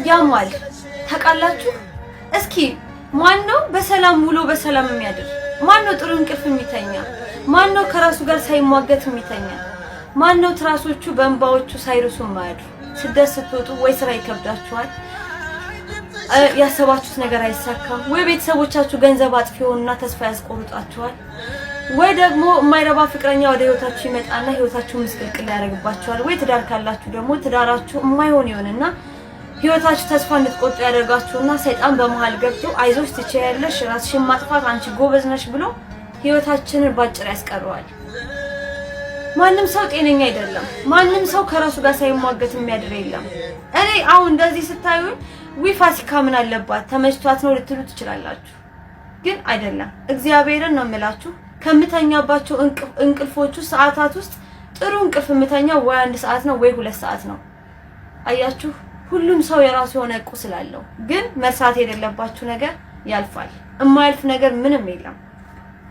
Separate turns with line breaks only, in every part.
ያሟል ታውቃላችሁ። እስኪ ማን ነው በሰላም ውሎ በሰላም የሚያድር? ማን ነው ጥሩ እንቅልፍ የሚተኛ? ማን ነው ከራሱ ጋር ሳይሟገት የሚተኛ? ማን ነው ትራሶቹ በእንባዎቹ ሳይርሱ የማያድሩ? ስደት ስትወጡ ወይ ስራ ይከብዳችኋል፣ ያሰባችሁት ነገር አይሳካም፣ ወይ ቤተሰቦቻችሁ ገንዘብ አጥፊውና ተስፋ ያስቆርጣችኋል፣ ወይ ደግሞ የማይረባ ፍቅረኛ ወደ ህይወታችሁ ይመጣና ህይወታችሁ ምስቅልቅል ያደርግባችኋል፣ ወይ ትዳር ካላችሁ ደግሞ ትዳራችሁ የማይሆን ይሆንና ህይወታችሁ ተስፋ እንድትቆርጡ ያደርጋችሁና ሰይጣን በመሃል ገብቶ አይዞሽ ትችያለሽ፣ ራስሽን ማጥፋት አንቺ ጎበዝ ነሽ ብሎ ህይወታችንን ባጭር ያስቀረዋል። ማንም ሰው ጤነኛ አይደለም። ማንም ሰው ከራሱ ጋር ሳይሟገት የሚያድር የለም። እኔ አሁን እንደዚህ ስታዩኝ ፋሲካ ምን አለባት ተመችቷት ነው ልትሉ ትችላላችሁ፣ ግን አይደለም። እግዚአብሔርን ነው የምላችሁ። ከምተኛባቸው እንቅልፎቹ ሰዓታት ውስጥ ጥሩ እንቅልፍ የምተኛው ወይ 1 ሰዓት ነው ወይ 2 ሰዓት ነው። አያችሁ፣ ሁሉም ሰው የራሱ የሆነ ቁስል አለው። ግን መርሳት የሌለባችሁ ነገር ያልፋል። የማያልፍ ነገር ምንም የለም።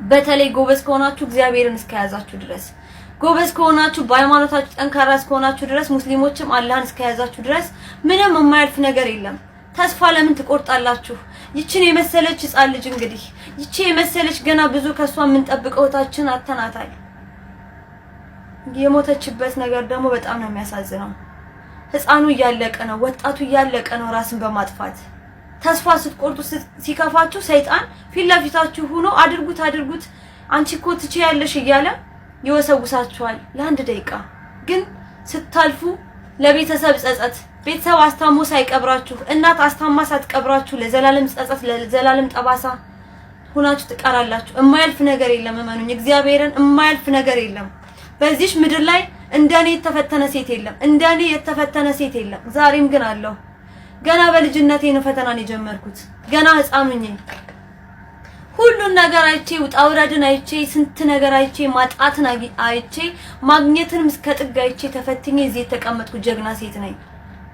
በተለይ ጎበዝ ከሆናችሁ እግዚአብሔርን እስከያዛችሁ ድረስ፣ ጎበዝ ከሆናችሁ በሃይማኖታችሁ ጠንካራ እስከሆናችሁ ድረስ፣ ሙስሊሞችም አላህን እስከያዛችሁ ድረስ ምንም የማያልፍ ነገር የለም። ተስፋ ለምን ትቆርጣላችሁ? ይችን የመሰለች ህፃን ልጅ እንግዲህ ይቺ የመሰለች ገና ብዙ ከሷ የምንጠብቀው እህታችን አተናታል። የሞተችበት ነገር ደግሞ በጣም ነው የሚያሳዝነው። ህፃኑ እያለቀ ነው፣ ወጣቱ እያለቀ ነው ራስን በማጥፋት። ተስፋ ስትቆርጡ ሲከፋችሁ ሰይጣን ፊት ለፊታችሁ ሆኖ አድርጉት አንቺ እኮ ትችያለሽ እያለ ይወሰውሳችኋል ለ1 ደቂቃ። ግን ስታልፉ ለቤተሰብ ጸጸት፣ ቤተሰብ አስታሞ ሳይቀብራችሁ፣ እናት አስታማ ሳትቀብራችሁ ለዘላለም ጸጸት፣ ለዘላለም ጠባሳ ሆናችሁ ትቀራላችሁ። የማያልፍ ነገር የለም። እመኑኝ እግዚአብሔርን፣ የማያልፍ ነገር የለም። በዚህ ምድር ላይ እንደኔ የተፈተነ ሴት የለም። እንደኔ የተፈተነ ሴት የለም። ዛሬም ግን አለው። ገና በልጅነቴ ነው ፈተናን የጀመርኩት። ገና ህፃን ነኝ። ሁሉን ነገር አይቼ ውጣ ውረድን አይቼ ስንት ነገር አይቼ ማጣትን አይቼ ማግኘትንም እስከ ጥግ አይቼ ተፈትኜ እዚህ የተቀመጥኩ ጀግና ሴት ነኝ።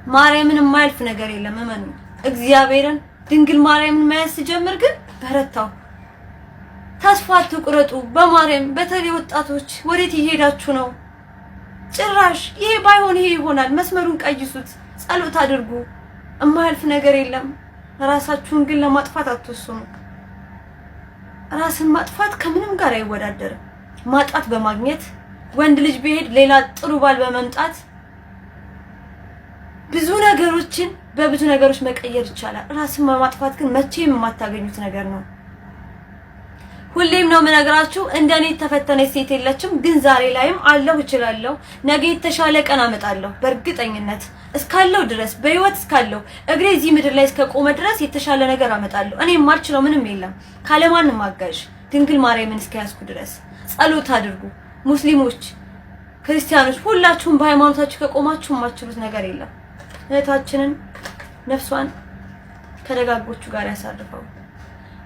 ማርያምን የማያልፍ ነገር የለም። እመኑ እግዚአብሔርን። ድንግል ማርያምን መያዝ ስጀምር ግን በረታው። ተስፋ አትቁረጡ በማርያም። በተለይ ወጣቶች ወዴት እየሄዳችሁ ነው? ጭራሽ ይሄ ባይሆን ይሄ ይሆናል። መስመሩን ቀይሱት፣ ጸሎት አድርጉ። የማያልፍ ነገር የለም። ራሳችሁን ግን ለማጥፋት አትወስኑ። ራስን ማጥፋት ከምንም ጋር አይወዳደርም። ማጣት በማግኘት ወንድ ልጅ ቢሄድ ሌላ ጥሩ ባል በመምጣት ብዙ ነገሮችን በብዙ ነገሮች መቀየር ይቻላል። ራስን በማጥፋት ግን መቼም የማታገኙት ነገር ነው። ሁሌም ነው የምነግራችሁ፣ እንደኔ የተፈተነች ሴት የለችም። ግን ዛሬ ላይም አለሁ እችላለሁ። ነገ የተሻለ ቀን አመጣለሁ በእርግጠኝነት። እስካለው ድረስ በህይወት እስካለው እግሬ እዚህ ምድር ላይ እስከቆመ ድረስ የተሻለ ነገር አመጣለሁ። እኔ የማልችለው ምንም የለም ካለማንም አጋዥ ድንግል ማርያምን እስከያዝኩ ድረስ። ጸሎት አድርጉ ሙስሊሞች፣ ክርስቲያኖች፣ ሁላችሁም በሃይማኖታችሁ ከቆማችሁ የማትችሉት ነገር የለም። እህታችንን ነፍሷን ከደጋጎቹ ጋር ያሳርፈው።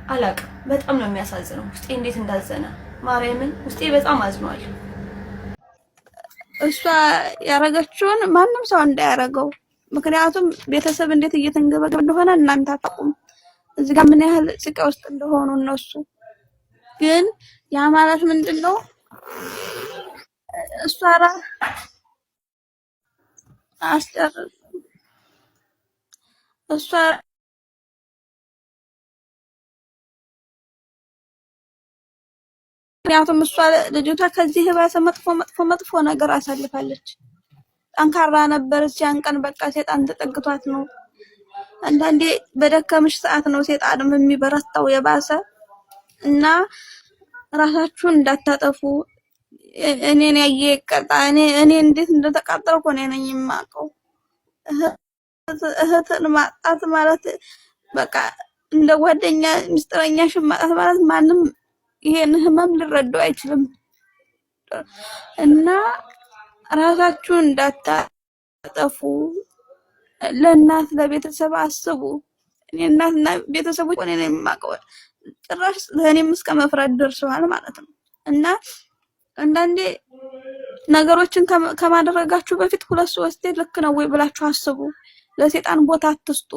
አላቅም፣ በጣም ነው የሚያሳዝነው። ውስጤ እንዴት እንዳዘነ ማርያምን፣ ውስጤ በጣም አዝኗል።
እሷ ያረጋችውን ማንም ሰው እንዳያረገው። ምክንያቱም ቤተሰብ እንዴት እየተንገበገበ እንደሆነ እናንተ አታውቁም። እዚህ ጋር ምን ያህል ስቃይ ውስጥ እንደሆኑ እነሱ። ግን ያ ማለት ምንድነው? እሷ እሷ ምክንያቱም እሷ ልጅቷ ከዚህ ባሰ መጥፎ ነገር አሳልፋለች። ጠንካራ ነበረች። ያን ቀን በቃ ሴጣን ተጠግቷት ነው። አንዳንዴ በደከምሽ ሰዓት ነው ሴጣንም የሚበረታው የባሰ። እና ራሳችሁን እንዳታጠፉ። እኔን ያየ ይቀጣ። እኔ እንዴት እንደተቃጠልኩ እኔ ነኝ የማውቀው። እህትን ማጣት ማለት በቃ እንደ ጓደኛ ሚስጥረኛሽን ማጣት ማለት ማንም ይሄን ህመም ሊረዳው አይችልም። እና ራሳችሁን እንዳታጠፉ። ለእናት ለቤተሰብ አስቡ። እኔ እናትና ቤተሰቦች እኔ ነኝ የማውቀው። ጭራሽ ለእኔም እስከ መፍራት ደርሰዋል ማለት ነው። እና አንዳንዴ ነገሮችን ከማድረጋችሁ በፊት 2-3 ልክ ነው ወይ ብላችሁ አስቡ። ለሰይጣን ቦታ አትስጡ።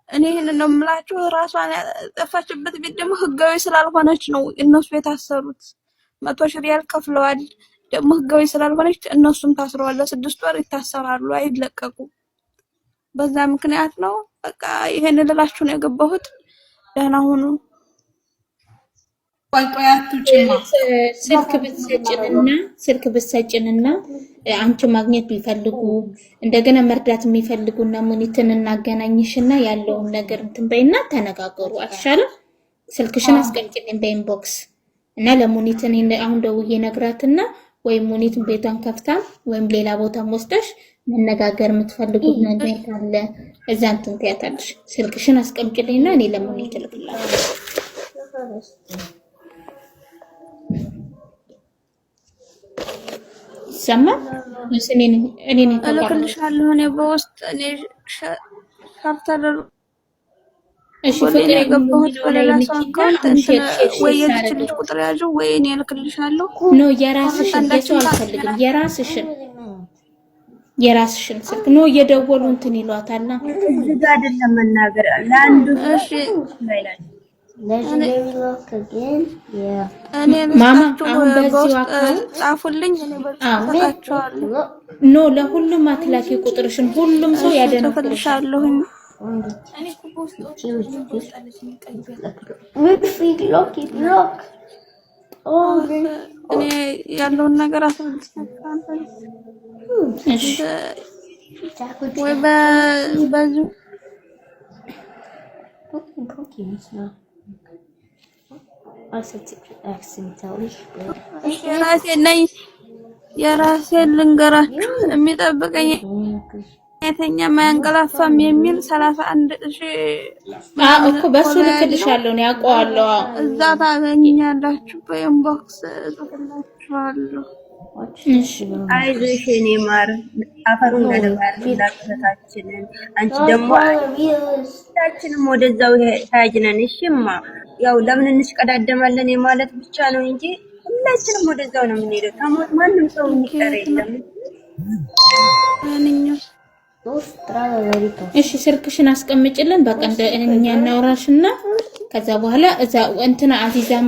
እኔ ይሄንን ነው የምላችሁ። ራሷን ያጠፋችበት ቤት ደግሞ ህጋዊ ስላልሆነች ነው እነሱ የታሰሩት። 100 ሺህ ሪያል ከፍለዋል። ደግሞ ህጋዊ ስላልሆነች እነሱም ታስረዋል። ለ6 ወር ይታሰራሉ፣ አይለቀቁም። በዛ ምክንያት ነው። በቃ ይሄን ልላችሁ ነው የገባሁት። ደህና ሁኑ።
ቆይ አትውጪማ። ስልክ ብትሰጭንና አንቺ ማግኘት ቢፈልጉ እንደገና መርዳት የሚፈልጉና ሙኒትን እናገናኝሽና ያለውን ነገር እንትን በይና ተነጋገሩ አይሻልም? ስልክሽን አስቀምጪልኝ በኢንቦክስ እና ለሙኒትን አሁን ደውዬ ነግራትና ወይም ሙኒትን ቤቷን ከፍታ ወይም ሌላ ቦታ ወስደሽ መነጋገር የምትፈልጉት ነገር ካለ እዛ እንትን ትያታለሽ። ስልክሽን አስቀምጪልኝና እኔ ለሙኒት እልክላለሁ። ሰማ እኔ
እልክልሻለሁ። እኔ በውስጥ እኔ ሻርተር
እሺ ፍቅር
የገባሁት በሌላ ሰው አካውንት ወይ የዚች ልጅ ቁጥር ያዥው ወይ እኔ እልክልሻለሁ።
ኖ የራስሽን የሰው አልፈልግም። የራስሽን ስልክ ኖ እየደወሉ እንትን ይሏታልና
እዚህ ጋር አይደለም መናገር ለአንዱ
እሺ
ማማ አሁን በዚህ አካውንት
ጻፉልኝ። እኔ በቃቸዋለሁ።
ኖ ለሁሉም አትላኪ ቁጥርሽን ሁሉም ሰው ያደነቅልሻለሁ።
እኔ ኩቦስ እኔ ያለውን ነገር አስረድቻለሁ።
እሺ
ወይ በዚህ የራሴን ልንገራችሁ የሚጠብቀኝ የተኛ ማያንቀላፋም የሚል 31,000
እኮ በሱ ልክልሻለሁ ነው ያውቀዋለሁ።
እዛ ታገኛላችሁ። በኢንቦክስ ጽፍላችኋለሁ።
እሺ
አይዞሽ የኔ ማር አፈሩን ለባርላችንን አንቺ ደግሞ ታችንም ወደዛው ታጅነን። እሺማ ያው ለምን እንሽቀዳደማለን የማለት ብቻ ነው እንጂ ሁላችንም ወደዛው ነው የምንሄደው። ታሞት ማንም ሰው የሚቀር የለም።
እሺ ስልክሽን አስቀምጪልን። በቃ እኛ እናወራሽና ከዛ በኋላ እዛ እንትና አዚዛም